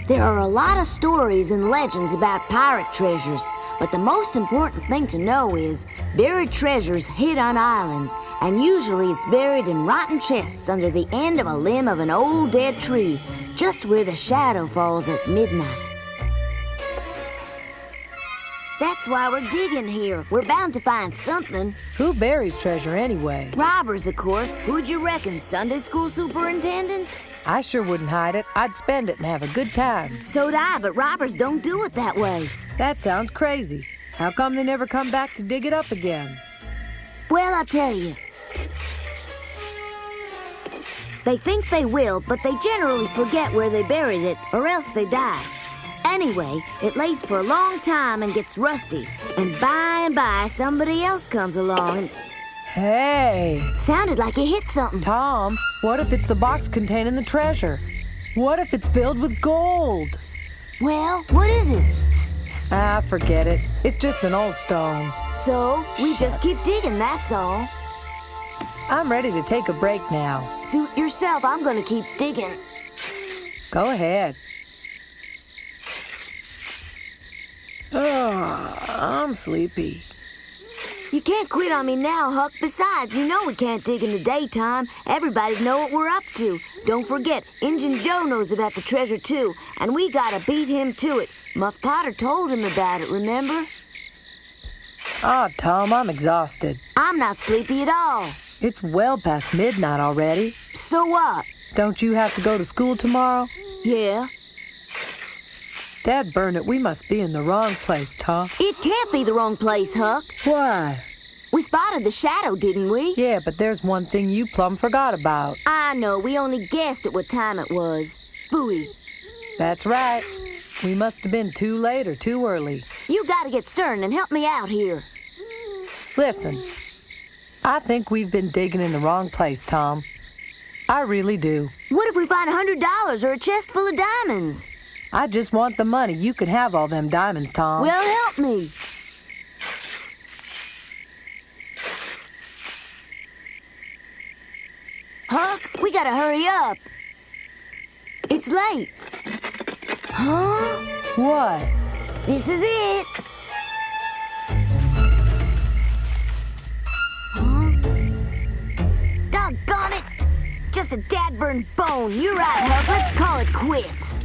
There are a lot of stories and legends about pirate treasures, but the most important thing to know is buried treasures hid on islands, and usually it's buried in rotten chests under the end of a limb of an old dead tree, just where the shadow falls at midnight. That's why we're digging here. We're bound to find something. Who buries treasure anyway? Robbers, of course. Who'd you reckon, Sunday school superintendents? I sure wouldn't hide it. I'd spend it and have a good time. So'd I, but robbers don't do it that way. That sounds crazy. How come they never come back to dig it up again? Well, I'll tell you. They think they will, but they generally forget where they buried it, or else they die. Anyway, it lays for a long time and gets rusty, and by somebody else comes along and... Hey! Sounded like you hit something. Tom, what if it's the box containing the treasure? What if it's filled with gold? Well, what is it? Ah, forget it. It's just an old stone. So, we just keep digging, that's all. I'm ready to take a break now. Suit yourself, I'm gonna keep digging. Go ahead. I'm sleepy. You can't quit on me now, Huck. Besides, you know we can't dig in the daytime. Everybody'd know what we're up to. Don't forget, Injun Joe knows about the treasure, too, and we gotta beat him to it. Muff Potter told him about it, remember? Ah, Tom, I'm exhausted. I'm not sleepy at all. It's well past midnight already. So what? Don't you have to go to school tomorrow? Yeah. Dad burn it, we must be in the wrong place, Tom. It can't be the wrong place, Huck. Why? We spotted the shadow, didn't we? Yeah, but there's one thing you plumb forgot about. I know, we only guessed at what time it was. Phooey. That's right. We must have been too late or too early. You gotta get stern and help me out here. Listen, I think we've been digging in the wrong place, Tom. I really do. What if we find $100 or a chest full of diamonds? I just want the money. You can have all them diamonds, Tom. Well, help me. Huck, we gotta hurry up. It's late. Huh? What? This is it. Huh? Doggone it. Just a dad-burned bone. You're right, Huck. Let's call it quits.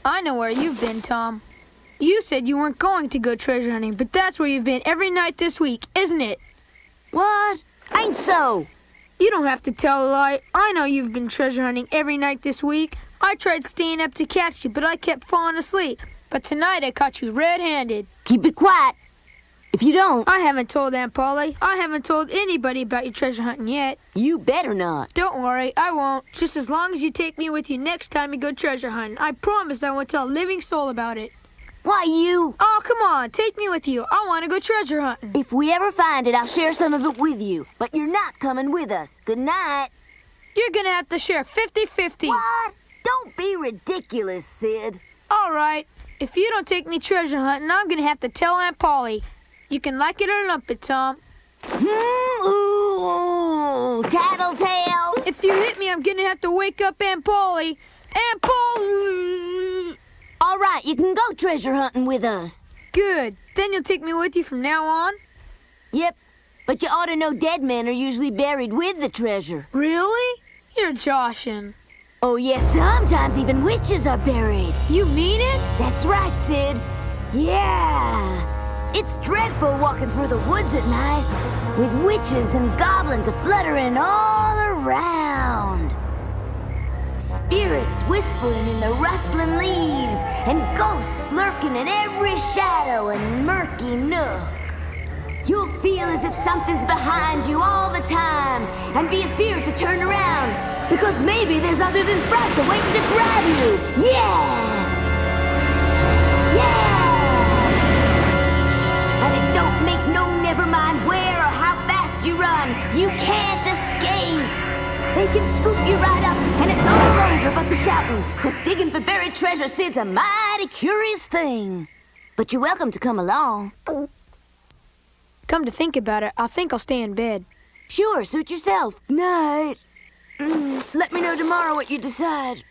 I know where you've been, Tom. You said you weren't going to go treasure hunting, but that's where you've been every night this week, isn't it? What? Ain't so. You don't have to tell a lie. I know you've been treasure hunting every night this week. I tried staying up to catch you, but I kept falling asleep. But tonight I caught you red-handed. Keep it quiet. If you don't... I haven't told Aunt Polly. I haven't told anybody about your treasure hunting yet. You better not. Don't worry, I won't. Just as long as you take me with you next time you go treasure hunting. I promise I won't tell a living soul about it. Why, you... Oh, come on, take me with you. I want to go treasure hunting. If we ever find it, I'll share some of it with you. But you're not coming with us. Good night. You're gonna have to share 50-50. What? Don't be ridiculous, Sid. All right. If you don't take me treasure hunting, I'm gonna have to tell Aunt Polly. You can like it or lump it, Tom. Ooh, tattletale. If you hit me, I'm gonna have to wake up Aunt Polly. Aunt Polly! All right, you can go treasure hunting with us. Good. Then you'll take me with you from now on? Yep, but you ought to know dead men are usually buried with the treasure. Really? You're joshing. Oh, yes, sometimes even witches are buried. You mean it? That's right, Sid. Yeah. It's dreadful walking through the woods at night with witches and goblins a-fluttering all around. spirits whispering in the rustling leaves, and ghosts lurking in every shadow and murky nook. You'll feel as if something's behind you all the time, and be afeard to turn around, because maybe there's others in front waiting to grab you. Yeah! And it don't make no never mind where or how fast you run. You can't escape. They can scoop you right up, and it's all over but the shouting, because digging for buried treasure, Sid's a mighty curious thing. But you're welcome to come along. Come to think about it, I think I'll stay in bed. Sure, suit yourself. Night. Let me know tomorrow what you decide.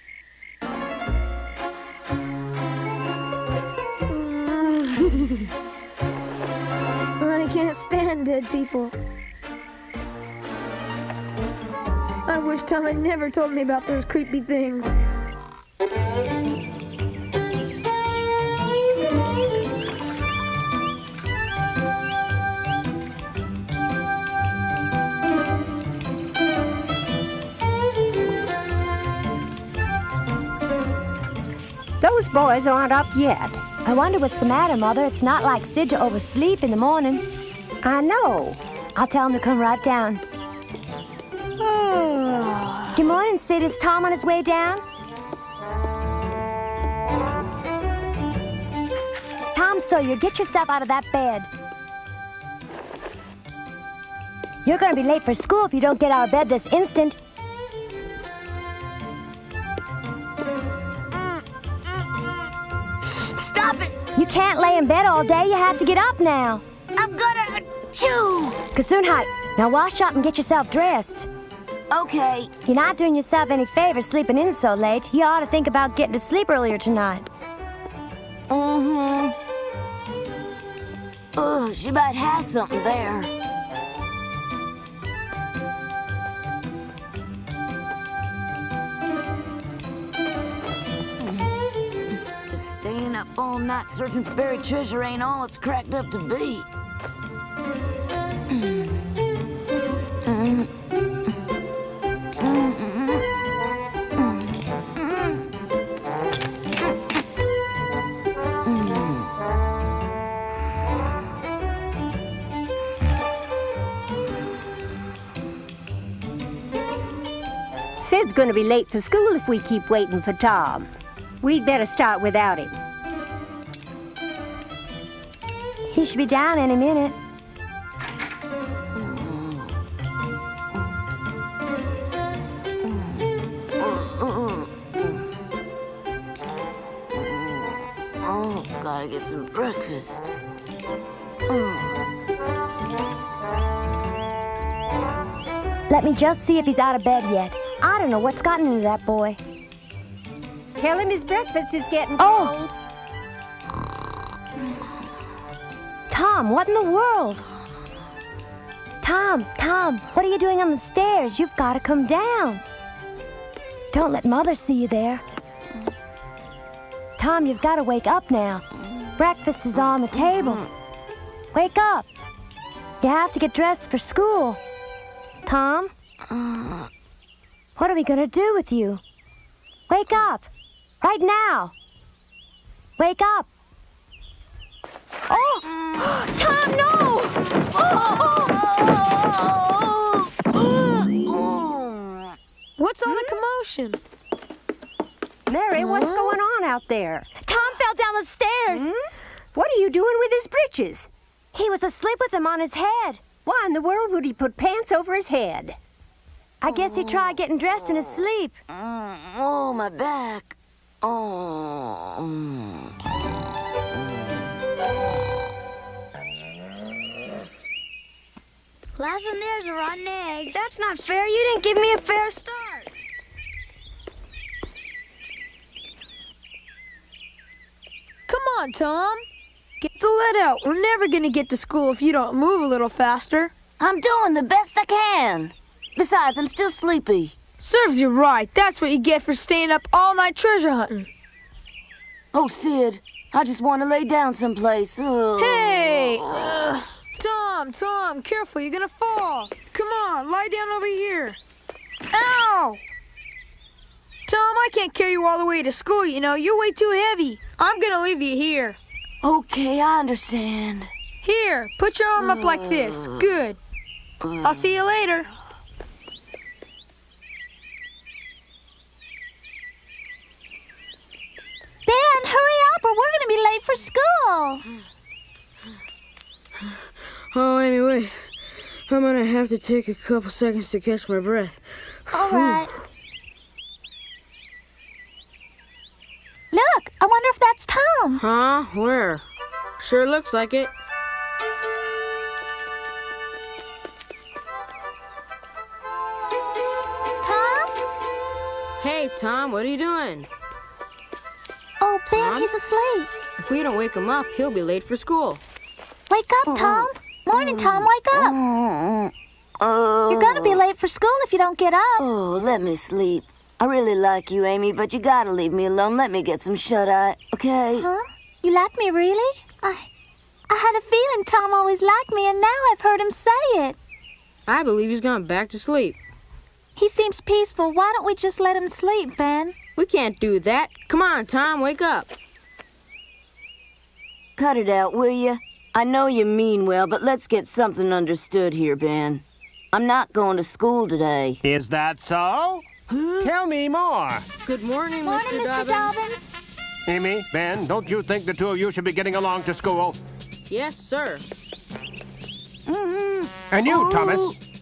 I can't stand dead people. I wish Tom had never told me about those creepy things. Those boys aren't up yet. I wonder what's the matter, Mother. It's not like Sid to oversleep in the morning. I know. I'll tell him to come right down. Good morning, Sid. Is Tom on his way down? Tom Sawyer, get yourself out of that bed. You're going to be late for school if you don't get out of bed this instant. Stop it! You can't lay in bed all day. You have to get up now. I'm gonna chew! Gesundheit. Now wash up and get yourself dressed. Okay. You're not doing yourself any favors sleeping in so late. You ought to think about getting to sleep earlier tonight. Oh, she might have something there. Staying up all night searching for buried treasure ain't all it's cracked up to be. Sid's going to be late for school if we keep waiting for Tom. We'd better start without him. He should be down any minute. Oh, gotta get some breakfast. Let me just see if he's out of bed yet. I don't know what's gotten into that boy. Tell him his breakfast is getting Oh. cold. Tom, what in the world? Tom, what are you doing on the stairs? You've got to come down. Don't let Mother see you there. Tom, you've got to wake up now. Breakfast is on the table. Wake up. You have to get dressed for school. Tom? What are we going to do with you? Wake up. Right now. Wake up. Oh! Tom, no! What's all the commotion? Mary, what's going on out there? Tom fell down the stairs. What are you doing with his breeches? He was asleep with them on his head. Why in the world would he put pants over his head? I guess he tried getting dressed in his sleep. Oh, my back. Oh. Last one there's a rotten egg. That's not fair. You didn't give me a fair start. Come on, Tom. Get the lead out. We're never gonna get to school if you don't move a little faster. I'm doing the best I can. Besides, I'm still sleepy. Serves you right. That's what you get for staying up all night treasure hunting. Oh, Sid, I just want to lay down someplace. Hey! Tom, careful, you're gonna fall. Come on, lie down over here. Ow! Tom, I can't carry you all the way to school, you know. You're way too heavy. I'm gonna leave you here. Okay, I understand. Here, put your arm up like this. Good. I'll see you later. Ben, hurry up or we're gonna be late for school. Oh, Amy, wait. I'm gonna have to take a couple seconds to catch my breath. All right. Look, I wonder if that's Tom. Huh? Where? Sure looks like it. Tom? Hey, Tom, what are you doing? Oh, Ben, Tom? he's asleep. If we don't wake him up, he'll be late for school. Wake up, Tom. Morning, Tom, wake up. You're gonna be late for school if you don't get up. Oh, let me sleep. I really like you, Amy, but you gotta leave me alone. Let me get some shut-eye, okay? Huh? You like me, really? I had a feeling Tom always liked me, and now I've heard him say it. I believe he's gone back to sleep. He seems peaceful. Why don't we just let him sleep, Ben? We can't do that. Come on, Tom, wake up. Cut it out, will you? I know you mean well, but let's get something understood here, Ben. I'm not going to school today. Is that so? Tell me more. Good morning, Morning, Mr. Dobbins. Amy, Ben, don't you think the two of you should be getting along to school? Yes, sir. And you, Thomas,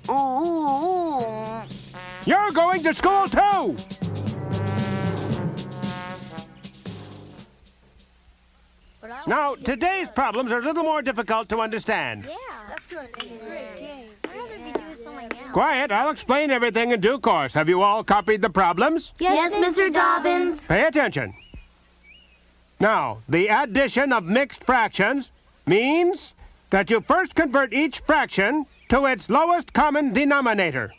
Ooh. you're going to school too! Now, today's problems are a little more difficult to understand. Yeah, that's good. I'd rather be doing something else. Quiet, I'll explain everything in due course. Have you all copied the problems? Yes, Mr. Dobbins. Pay attention. Now, the addition of mixed fractions means that you first convert each fraction to its lowest common denominator.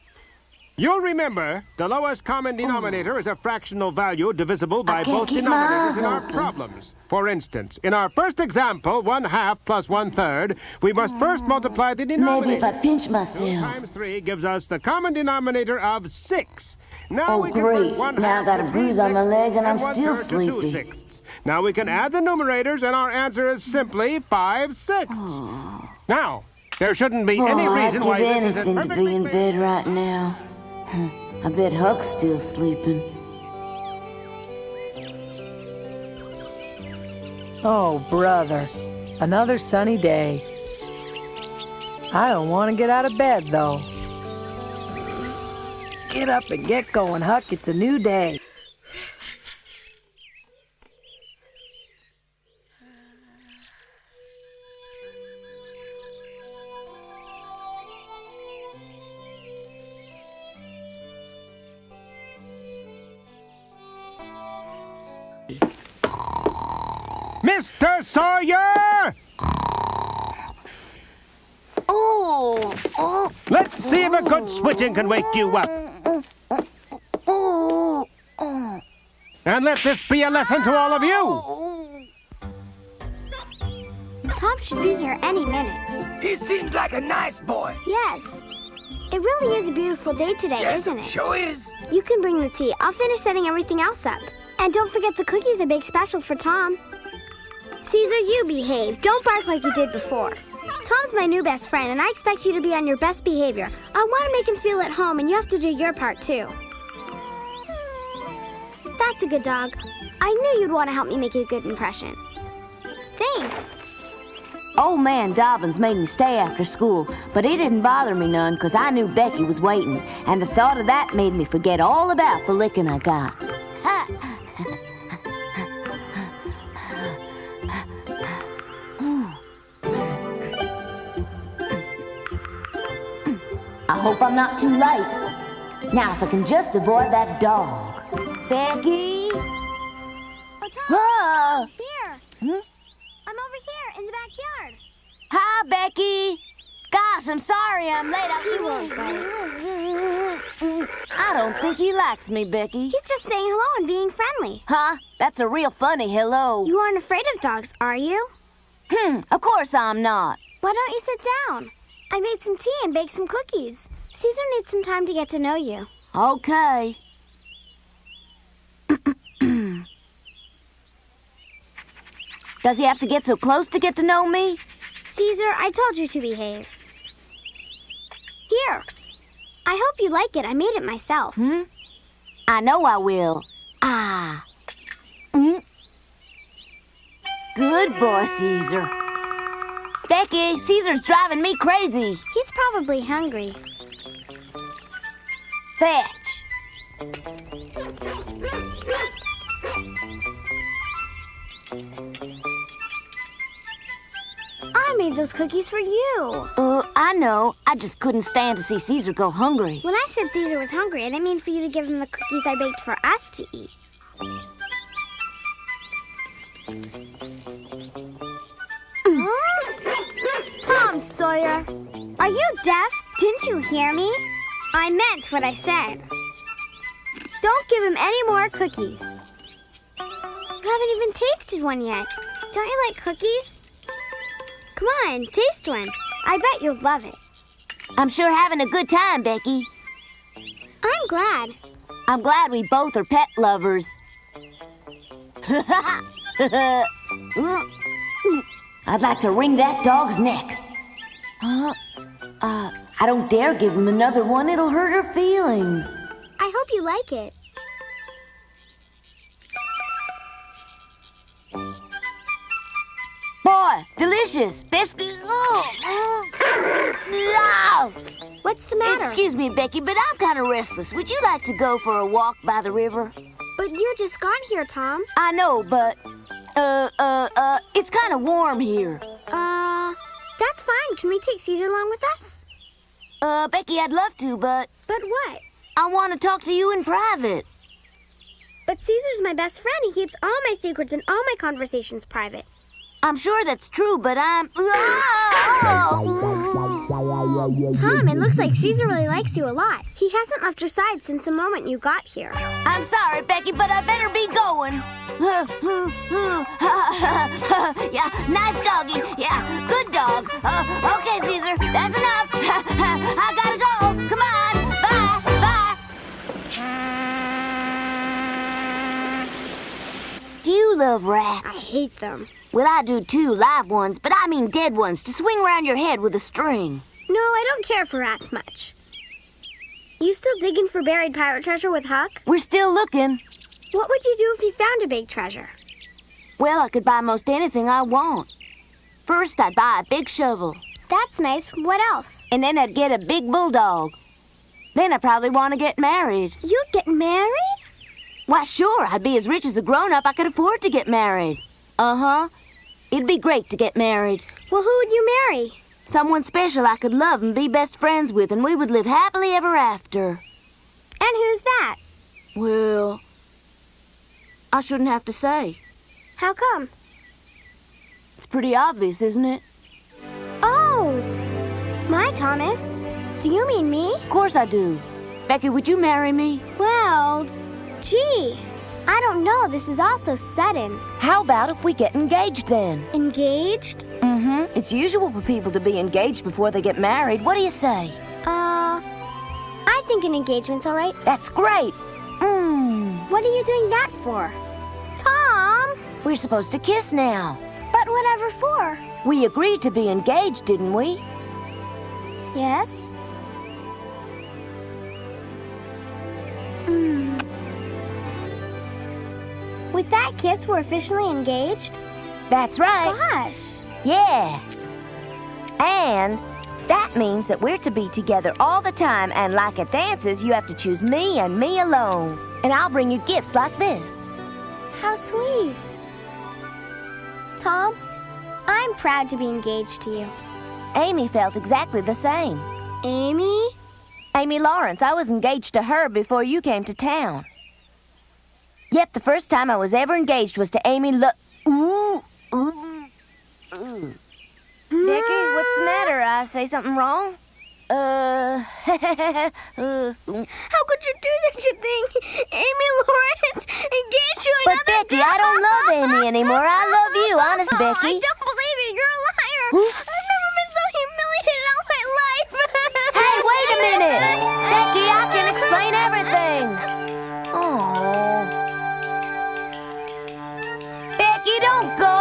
You'll remember the lowest common denominator is a fractional value divisible by can't both keep my denominators eyes in our open. problems. For instance, in our first example, 1/2 plus 1/3, we must first multiply the denominator. Maybe if I pinch 2 myself. times 3 gives us the common denominator of 6. Now Oh, we convert great. 1/2 Now I got a to bruise on my 3/6 leg and I'm 1/3 still to sleepy. 2/6. Now we can add the numerators and our answer is simply 5/6. Now, there shouldn't be any Oh, I'd reason give why this isn't anything to perfectly be in clear. bed right now. I bet Huck's still sleeping. Oh, brother. Another sunny day. I don't want to get out of bed, though. Get up and get going, Huck. It's a new day. Mr. Sawyer! Oh, Let's see if a good switching can wake you up. And let this be a lesson to all of you. Tom should be here any minute. He seems like a nice boy. Yes. It really is a beautiful day today, isn't it? Sure is. You can bring the tea. I'll finish setting everything else up. And don't forget the cookies I baked special for Tom. Caesar, you behave. Don't bark like you did before. Tom's my new best friend, and I expect you to be on your best behavior. I want to make him feel at home, and you have to do your part, too. That's a good dog. I knew you'd want to help me make a good impression. Thanks. Old man Dobbins made me stay after school, but it didn't bother me none because I knew Becky was waiting, and the thought of that made me forget all about the licking I got. I hope I'm not too late. Now, if I can just avoid that dog. Becky? Oh, Tom. Ah! Here. I'm over here in the backyard. Hi, Becky. Gosh, I'm sorry I'm late. I don't think he likes me, Becky. He's just saying hello and being friendly. Huh? That's a real funny hello. You aren't afraid of dogs, are you? Of course I'm not. Why don't you sit down? I made some tea and baked some cookies. Caesar needs some time to get to know you. Okay. Does he have to get so close to get to know me? Caesar, I told you to behave. Here. I hope you like it. I made it myself. I know I will. Ah. Good boy, Caesar. Becky, Caesar's driving me crazy. He's probably hungry. Fetch. I made those cookies for you. I know. I just couldn't stand to see Caesar go hungry. When I said Caesar was hungry, I didn't mean for you to give him the cookies I baked for us to eat. Tom Sawyer, are you deaf? Didn't you hear me? I meant what I said. Don't give him any more cookies. You haven't even tasted one yet. Don't you like cookies? Come on, taste one. I bet you'll love it. I'm sure having a good time, Becky. I'm glad. I'm glad we both are pet lovers. I'd like to wring that dog's neck. I don't dare give him another one. It'll hurt her feelings. I hope you like it. Boy, delicious. Biscuit. What's the matter? Excuse me, Becky, but I'm kind of restless. Would you like to go for a walk by the river? But you just got here, Tom. I know, but, it's kind of warm here. That's fine. Can we take Caesar along with us? Becky, I'd love to, but But what? I want to talk to you in private. But Caesar's my best friend. He keeps all my secrets and all my conversations private. I'm sure that's true, but I'm... Tom, it looks like Caesar really likes you a lot. He hasn't left your side since the moment you got here. I'm sorry, Becky, but I better be going. Yeah, nice doggy. Yeah, good dog. Okay, Caesar, that's enough. I gotta go. Come on. Bye. Do you love rats? I hate them. Well, I do too, live ones, but I mean dead ones to swing around your head with a string. No, I don't care for rats much. You still digging for buried pirate treasure with Huck? We're still looking. What would you do if you found a big treasure? Well, I could buy most anything I want. First, I'd buy a big shovel. That's nice. What else? And then I'd get a big bulldog. Then I'd probably want to get married. You'd get married? Why, sure, I'd be as rich as a grown-up. I could afford to get married. Uh-huh. It'd be great to get married. Well, who would you marry? Someone special I could love and be best friends with, and we would live happily ever after. And who's that? Well, I shouldn't have to say. How come? It's pretty obvious, isn't it? Oh! My Thomas. Do you mean me? Of course I do. Becky, would you marry me? Well, gee. I don't know. This is all so sudden. How about if we get engaged then? Engaged? Mm-hmm. It's usual for people to be engaged before they get married. What do you say? I think an engagement's all right. That's great. What are you doing that for? Tom! We're supposed to kiss now. But whatever for? We agreed to be engaged, didn't we? Yes? With that kiss, we're officially engaged? That's right. Gosh. Yeah. And that means that we're to be together all the time, and like at dances, you have to choose me and me alone. And I'll bring you gifts like this. How sweet. Tom, I'm proud to be engaged to you. Amy felt exactly the same. Amy? Amy Lawrence. I was engaged to her before you came to town. Yep, the first time I was ever engaged was to Amy Becky, what's the matter? I say something wrong? How could you do such a thing? Amy Lawrence engaged to But another Becky, girl. I don't love Amy anymore. I love you, honest, I Becky. don't believe it. You're a liar. Who? I've never been so humiliated all my life. Hey, wait a minute! Becky, I can explain everything. Oh. Becky, don't go.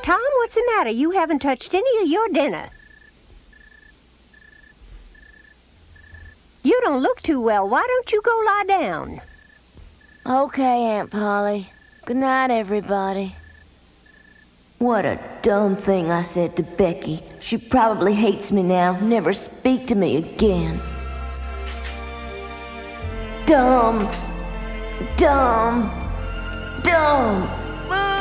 Tom, what's the matter? You haven't touched any of your dinner. You don't look too well. Why don't you go lie down? Okay, Aunt Polly. Good night, everybody. What a dumb thing I said to Becky. She probably hates me now. Never speak to me again. Dumb. Dumb. Dumb.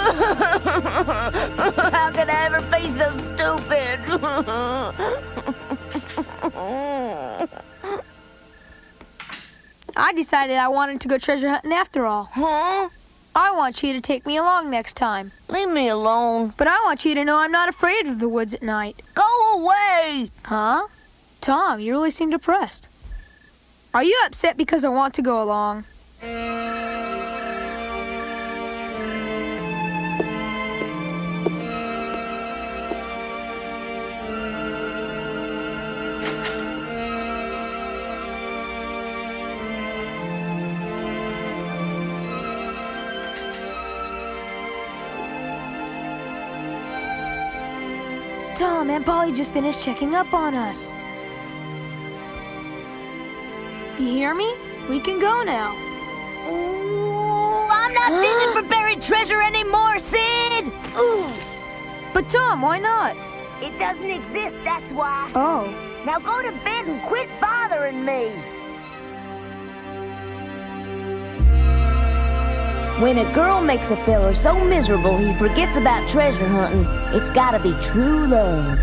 How could I ever be so stupid? I decided I wanted to go treasure hunting after all. Huh? I want you to take me along next time. Leave me alone. But I want you to know I'm not afraid of the woods at night. Go away! Huh? Tom, you really seem depressed. Are you upset because I want to go along? Tom, Aunt Polly just finished checking up on us. You hear me? We can go now. Ooh, I'm not digging for buried treasure anymore, Sid! Ooh. But Tom, why not? It doesn't exist, that's why. Oh. Now go to bed and quit bothering me. When a girl makes a feller so miserable he forgets about treasure hunting, it's gotta be true love.